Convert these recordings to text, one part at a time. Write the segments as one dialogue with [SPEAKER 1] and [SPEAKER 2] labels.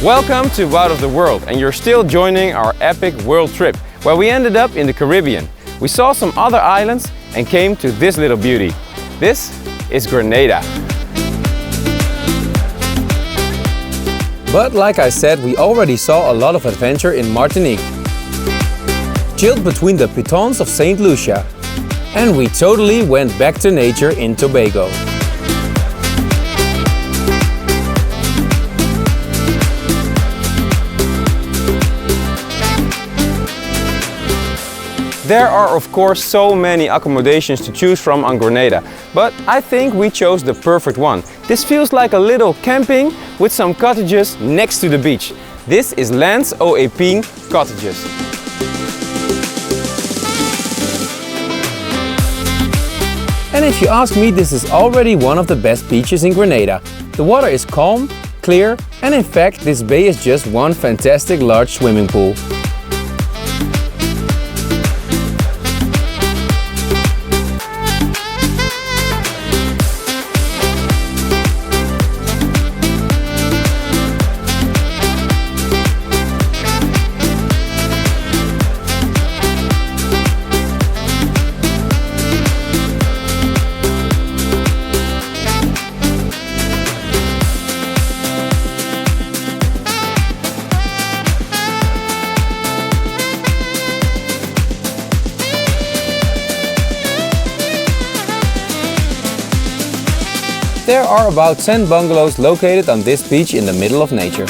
[SPEAKER 1] Welcome to Out of the World, and you're still joining our epic world trip, where we ended up in the Caribbean. We saw some other islands and came to this little beauty. This is Grenada. But like I said, we already saw a lot of adventure in Martinique. Chilled between the pitons of St. Lucia. And we totally went back to nature in Tobago. There are of course so many accommodations to choose from on Grenada, but I think we chose the perfect one. This feels like a little camping with some cottages next to the beach. This is Anse Epines cottages. And if you ask me, this is already one of the best beaches in Grenada. The water is calm, clear, and in fact this bay is just one fantastic large swimming pool. There are about 10 bungalows located on this beach in the middle of nature.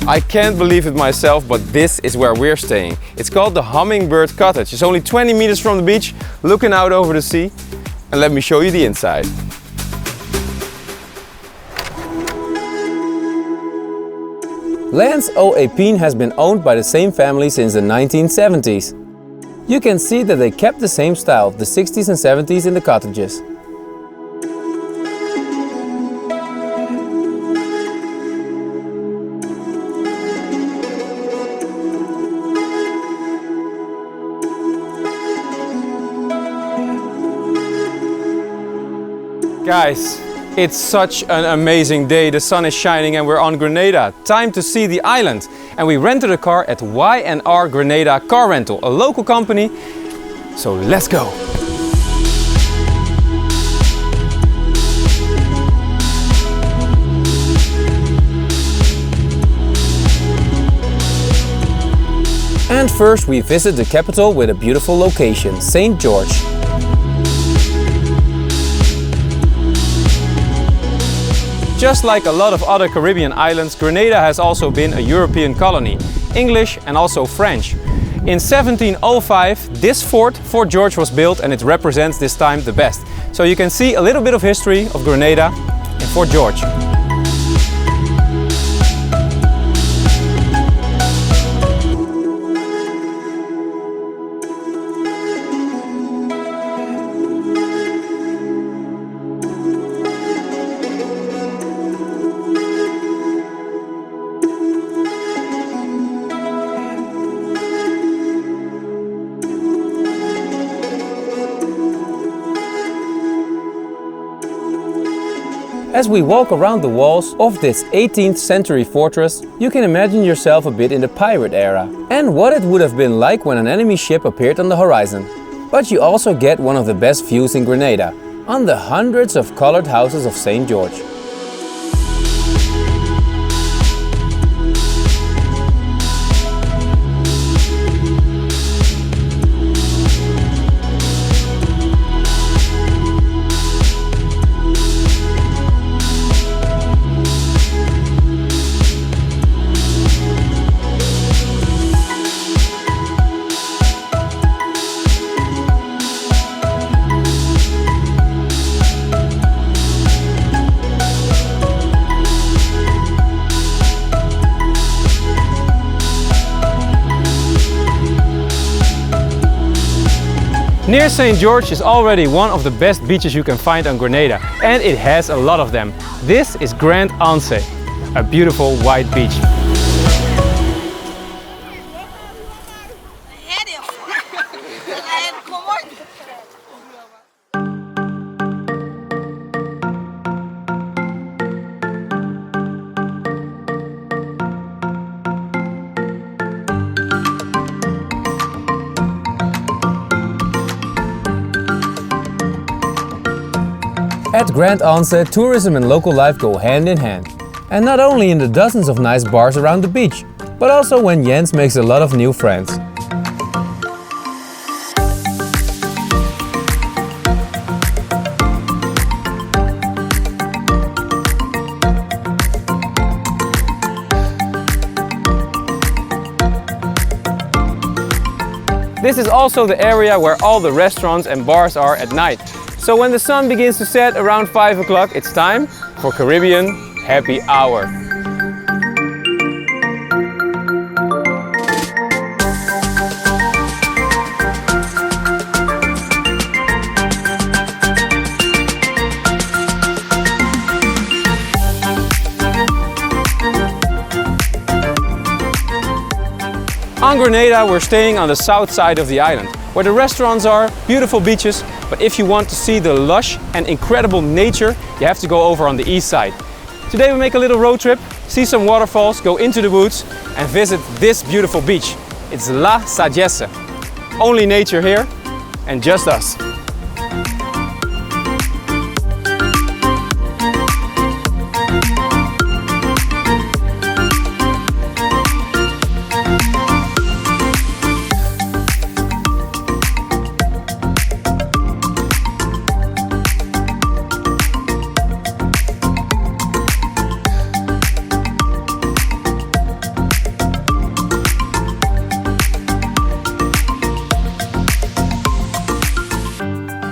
[SPEAKER 1] I can't believe it myself, but this is where we're staying. It's called the Hummingbird Cottage. It's only 20 meters from the beach, looking out over the sea. And let me show you the inside. Anse Epines has been owned by the same family since the 1970s. You can see that they kept the same style of the 60s and 70s in the cottages. Guys, it's such an amazing day. The sun is shining and we're on Grenada. Time to see the island. And we rented a car at Y&R Grenada Car Rental, a local company. So let's go. And first we visit the capital with a beautiful location, St. George. Just like a lot of other Caribbean islands, Grenada has also been a European colony, English and also French. In 1705, this fort, Fort George, was built and it represents this time the best. So you can see a little bit of history of Grenada in Fort George. As we walk around the walls of this 18th century fortress, you can imagine yourself a bit in the pirate era and what it would have been like when an enemy ship appeared on the horizon. But you also get one of the best views in Grenada, on the hundreds of colored houses of St. George. Near St. George is already one of the best beaches you can find on Grenada, and it has a lot of them. This is Grand Anse, a beautiful white beach. At Grand Anse, tourism and local life go hand in hand. And not only in the dozens of nice bars around the beach, but also when Jens makes a lot of new friends.
[SPEAKER 2] This is also the area where all the restaurants and bars are at night. So when the sun begins to set around 5 o'clock, it's time for Caribbean Happy Hour. On Grenada, we're staying on the south side of the island, where the restaurants are, beautiful beaches, but if you want to see the lush and incredible nature, you have to go over on the east side. Today we make a little road trip, see some waterfalls, go into the woods and visit this beautiful beach. It's La Sagesse. Only nature here and just us.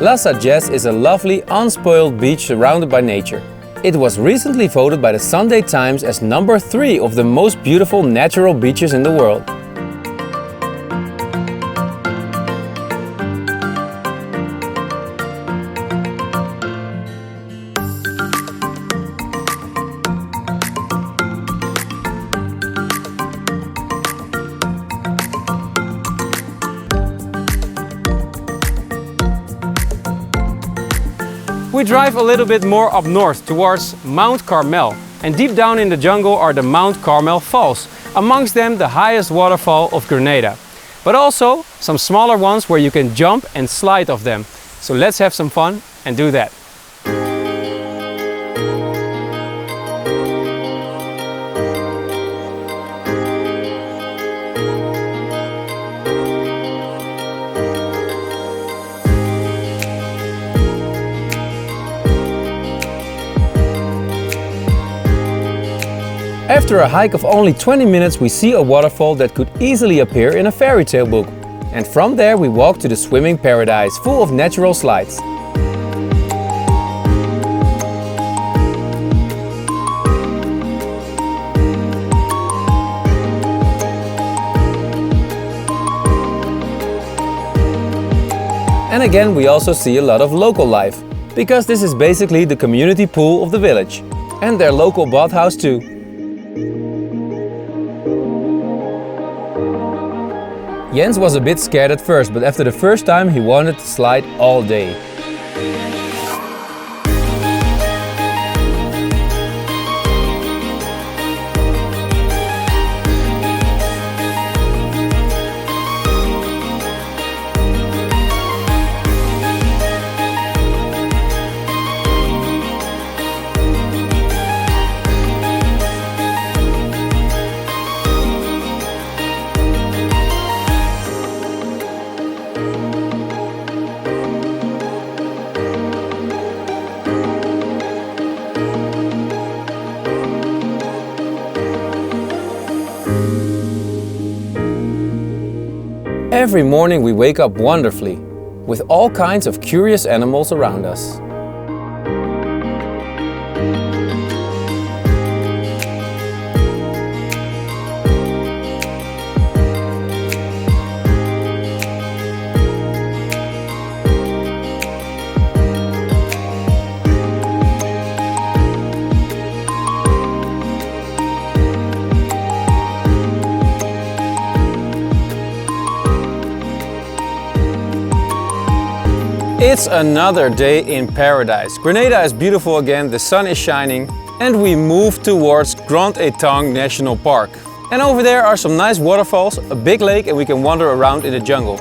[SPEAKER 1] La Sagesse is a lovely, unspoiled beach surrounded by nature. It was recently voted by the Sunday Times as number 3 of the most beautiful natural beaches in the world.
[SPEAKER 2] We drive a little bit more up north towards Mount Carmel, and deep down in the jungle are the Mount Carmel Falls, amongst them the highest waterfall of Grenada. But also some smaller ones where you can jump and slide off them. So let's have some fun and do that.
[SPEAKER 1] After a hike of only 20 minutes, we see a waterfall that could easily appear in a fairy tale book. And from there we walk to the swimming paradise, full of natural slides. And again we also see a lot of local life, because this is basically the community pool of the village. And their local bathhouse too. Jens was a bit scared at first, but after the first time he wanted to slide all day. Every morning we wake up wonderfully, with all kinds of curious animals around us. It's another day in paradise. Grenada is beautiful again, the sun is shining, and we move towards Grand Etang National Park. And over there are some nice waterfalls, a big lake, and we can wander around in the jungle.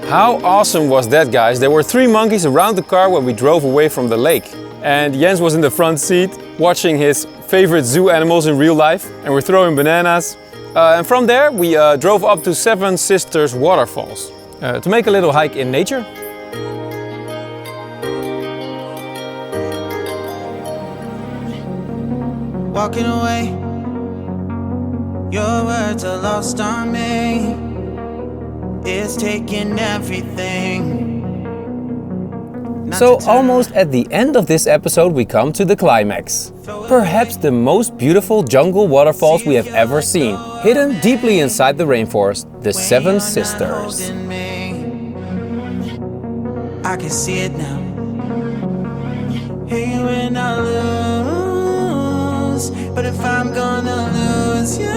[SPEAKER 2] How awesome was that, guys? There were 3 monkeys around the car when we drove away from the lake. And Jens was in the front seat watching his favorite zoo animals in real life, and we're throwing bananas. And from there we drove up to Seven Sisters Waterfalls to make a little hike in nature.
[SPEAKER 3] Walking away, your words are lost on me. It's taking everything.
[SPEAKER 1] So almost at the end of this episode we come to the climax. Perhaps the most beautiful jungle waterfalls we have ever seen, hidden deeply inside the rainforest, the Seven Sisters.
[SPEAKER 3] I can see it now. Hey, when I lose, but if I'm gonna lose you,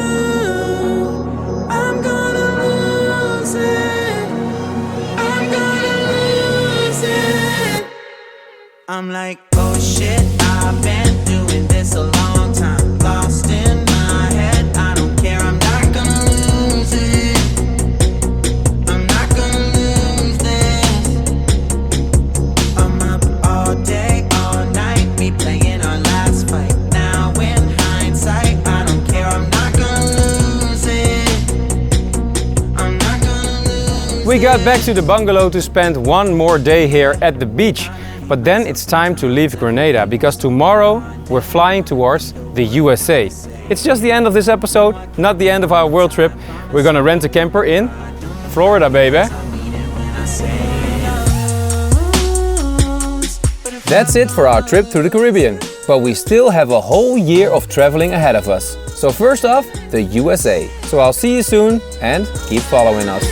[SPEAKER 3] I'm gonna lose it. I'm gonna lose it. I'm like, oh shit, I've been doing this a long time. Lost in my head, I don't care, I'm not gonna lose it. I'm not gonna lose this. I'm up all day, all night, we playing our last fight. Now in hindsight, I don't care, I'm not gonna lose it. I'm not gonna lose it.
[SPEAKER 2] We got back to the bungalow to spend one more day here at the beach. But then it's time to leave Grenada, because tomorrow we're flying towards the USA. It's just the end of this episode, not the end of our world trip. We're gonna rent a camper in Florida, baby.
[SPEAKER 1] That's it for our trip through the Caribbean. But we still have a whole year of traveling ahead of us. So first off, the USA. So I'll see you soon and keep following us.